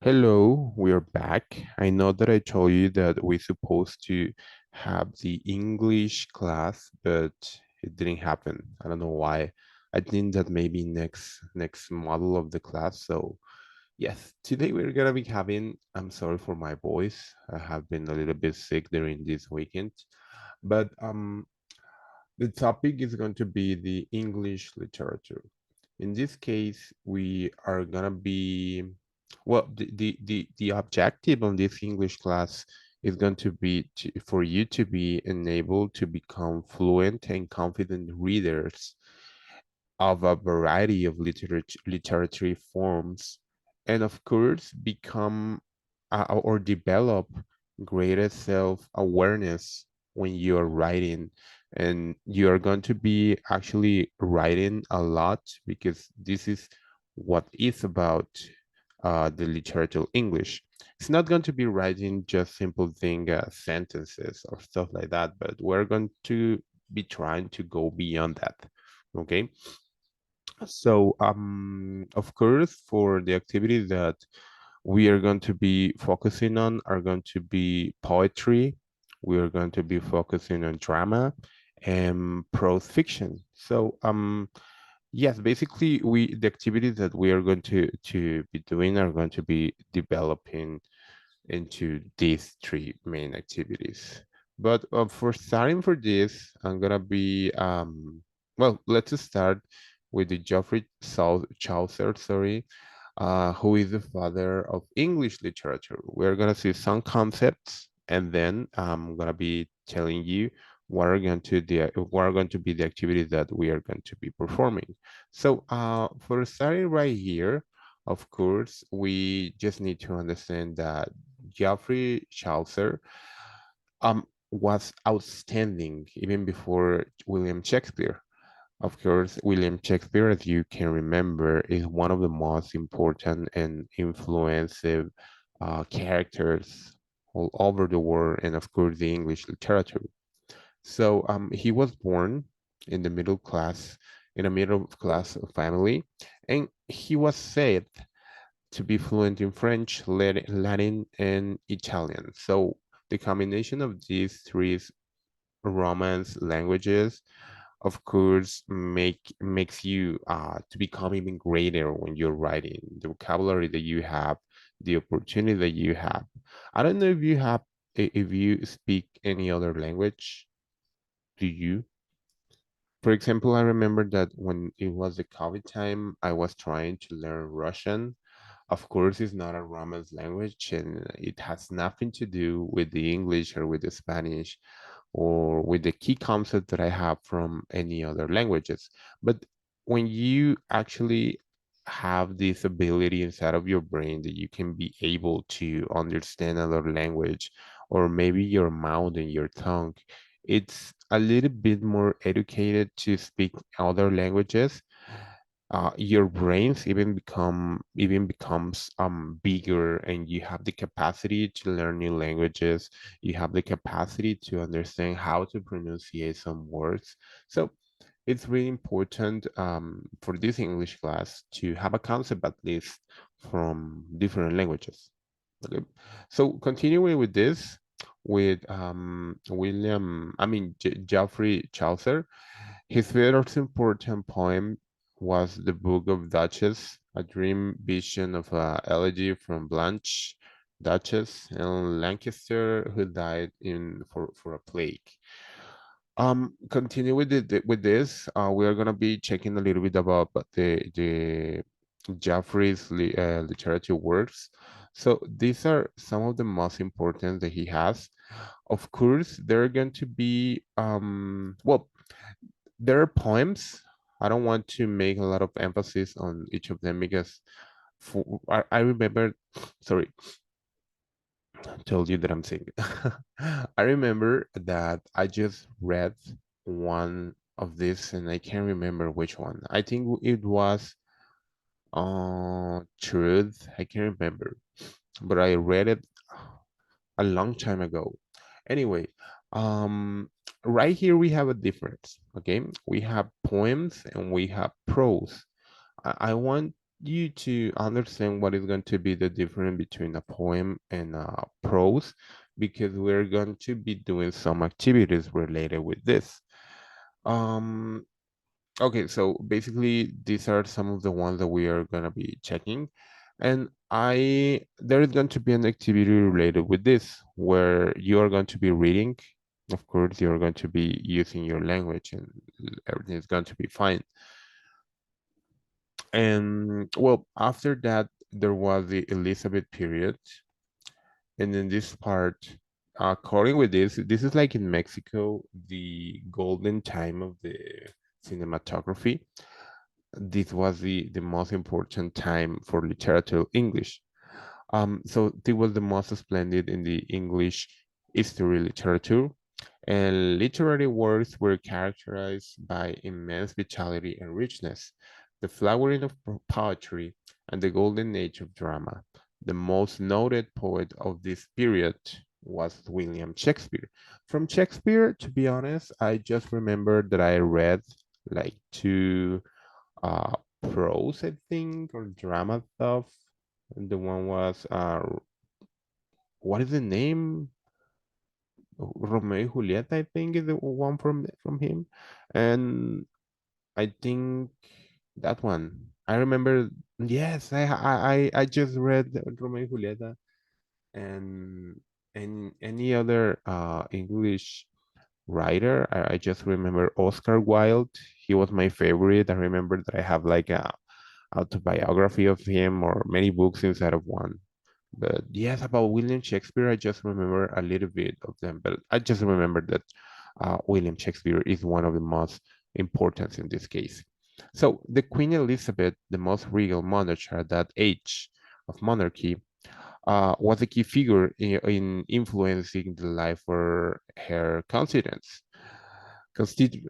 Hello, we're back. I know that I told you that we're supposed to have the English class, but it didn't happen. I don't know why. I think that maybe next model of the class. So yes, today we're gonna be having, I'm sorry for my voice. I have been a little bit sick during this weekend, but the topic is going to be the English literature. In this case, we are gonna be, well, the objective on this English class is going to be for you to be enabled to become fluent and confident readers of a variety of literary forms, and of course, become or develop greater self-awareness when you are writing. And you are going to be actually writing a lot because this is what is about the literature English. It's not going to be writing just simple thing sentences or stuff like that, but we're going to be trying to go beyond that. Okay. So, of course, for the activities that we are going to be focusing on are going to be poetry. We are going to be focusing on drama and prose fiction. So, yes, basically, the activities that we are going to be doing are going to be developing into these three main activities. But for starting for this, I'm gonna be well, let's start with the Chaucer, sorry, who is the father of English literature. We're gonna see some concepts, and then I'm gonna be telling you what are going to be the activities that we are going to be performing. So for starting right here, of course, we just need to understand that Geoffrey Chaucer was outstanding even before William Shakespeare. Of course, William Shakespeare, as you can remember, is one of the most important and influential characters all over the world, and of course, the English literature. So he was born in the middle class, in a middle class family, and he was said to be fluent in French, Latin, and Italian. So the combination of these three Romance languages, of course, makes you to become even greater when you're writing. The vocabulary that you have, the opportunity that you have. I don't know if you have, if you speak any other language. Do you? For example, I remember that when it was the COVID time, I was trying to learn Russian. Of course, it's not a Romance language, and it has nothing to do with the English or with the Spanish or with the key concepts that I have from any other languages. But when you actually have this ability inside of your brain that you can be able to understand another language, or maybe your mouth and your tongue, it's a little bit more educated to speak other languages. Your brains even becomes bigger, and you have the capacity to learn new languages. You have the capacity to understand how to pronunciate some words. So it's really important for this English class to have a concept at least from different languages. Okay, so continuing with this, with Geoffrey Chaucer, his most important poem was the Book of Duchess, a dream vision of a elegy from Blanche, Duchess and Lancaster, who died in for a plague. Continue with with this. We are gonna be checking a little bit about the Geoffrey's literature works. So these are some of the most important that he has. Of course, there are going to be well, there are poems. I don't want to make a lot of emphasis on each of them because I remember, sorry, told you that I'm sick. I remember that I just read one of this and I can't remember which one. I think it was Truth. I can't remember, but I read it a long time ago. Anyway, um, right here we have a difference. Okay, we have poems and we have prose. I want you to understand what is going to be the difference between a poem and a prose, because we're going to be doing some activities related with this. Um, okay, so basically these are some of the ones that we are gonna be checking. And there is going to be an activity related with this where you are going to be reading. Of course, you're going to be using your language and everything is going to be fine. And well, after that, there was the Elizabeth period. And in this part, according with this is like in Mexico, the golden time of the cinematography. This was the most important time for literature English. So this was the most splendid in the English history literature, and literary works were characterized by immense vitality and richness, the flowering of poetry, and the golden age of drama. The most noted poet of this period was William Shakespeare. From Shakespeare, to be honest, I just remember that I read like two uh, prose, I think, or drama stuff. And the one was what is the name? Romeo y Julieta, I think, is the one from him, and I think that one. I remember. Yes, I just read Romeo y Julieta, and any other English writer. I just remember Oscar Wilde. He was my favorite. I remember that I have like a autobiography of him or many books inside of one. But yes, about William Shakespeare, I just remember a little bit of them. But I just remember that William Shakespeare is one of the most important in this case. So the Queen Elizabeth, the most regal monarch at that age of monarchy, was a key figure in influencing the life for her constituents.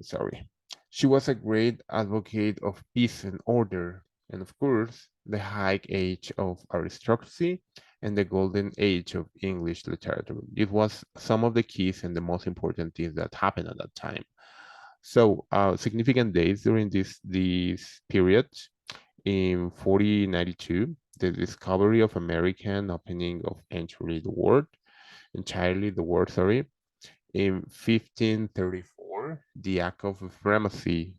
Sorry, she was a great advocate of peace and order, and of course, the high age of aristocracy and the golden age of English literature. It was some of the keys and the most important things that happened at that time. So, significant days during this period in 1492, the discovery of American opening of entirely the world, sorry. In 1534, the Act of Supremacy,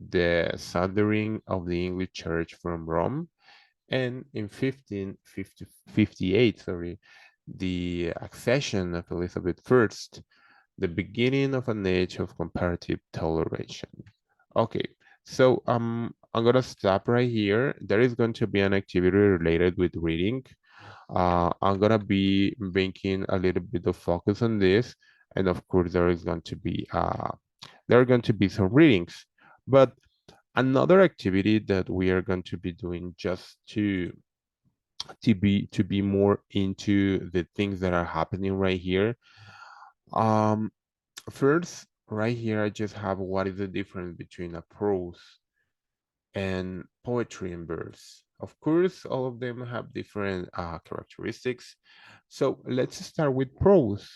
the sundering of the English Church from Rome, and in 1558, sorry, the accession of Elizabeth I, the beginning of an age of comparative toleration. Okay, so I'm gonna stop right here. There is going to be an activity related with reading. I'm gonna be making a little bit of focus on this, and of course there are going to be some readings. But another activity that we are going to be doing just to be more into the things that are happening right here. Um, First, right here, I just have what is the difference between a prose and poetry and verse. Of course, all of them have different characteristics. So let's start with prose.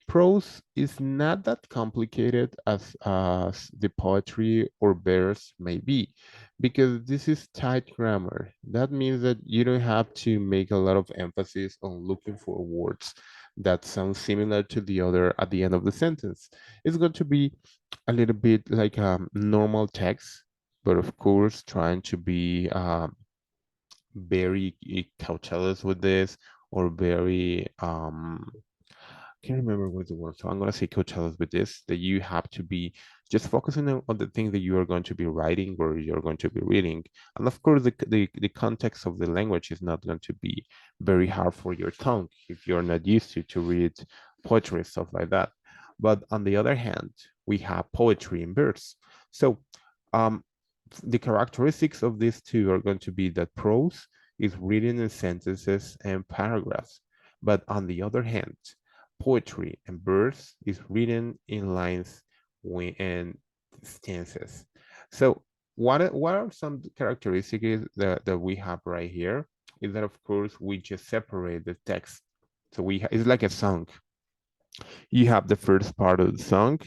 Prose is not that complicated as the poetry or verse may be, because this is tight grammar. That means that you don't have to make a lot of emphasis on looking for words that sound similar to the other at the end of the sentence. It's going to be a little bit like a normal text, but of course trying to be very cautelous with this, or very I can't remember what the word, so I'm gonna say cautelous with this, that you have to be just focusing on the thing that you are going to be writing or you're going to be reading. And of course the context of the language is not going to be very hard for your tongue if you're not used to read poetry and stuff like that. But on the other hand, we have poetry in verse. So um the characteristics of these two are going to be that prose is written in sentences and paragraphs, but on the other hand, poetry and verse is written in lines and stanzas. So what are some characteristics that we have right here? Is that of course we just separate the text. So it's like a song. You have the first part of the song,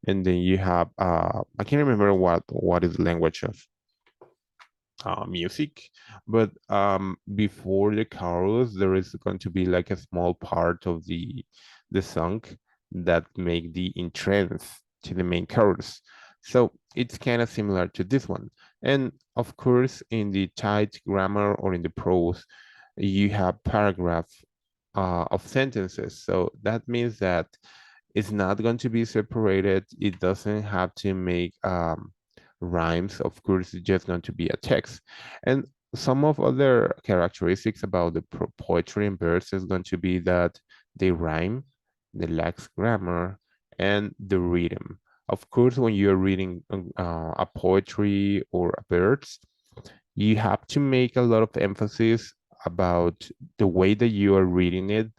and then you have I can't remember what is the language of. music, but before the chorus there is going to be like a small part of the song that make the entrance to the main chorus. So it's kind of similar to this one. And of course, in the tight grammar or in the prose, you have paragraph of sentences. So that means that it's not going to be separated. It doesn't have to make rhymes. Of course, it's just going to be a text. And some of other characteristics about the poetry and verse is going to be that they rhyme, they lack grammar, and the rhythm. Of course, when you're reading a poetry or a verse, you have to make a lot of emphasis about the way that you are reading it,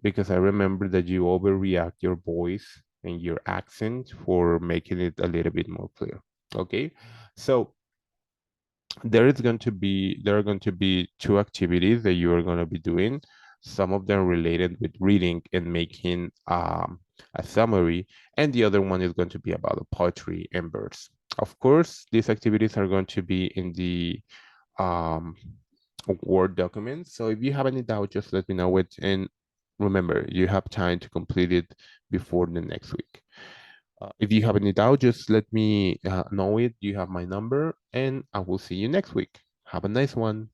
because I remember that you overreact your voice and your accent for making it a little bit more clear. Okay, so there are going to be two activities that you are going to be doing. Some of them related with reading and making a summary, and the other one is going to be about the poetry and verse. Of course, these activities are going to be in the um, Word document. So if you have any doubt, just let me know it. And remember, you have time to complete it before the next week. If you have any doubt, just let me know it. You have my number, and I will see you next week. Have a nice one.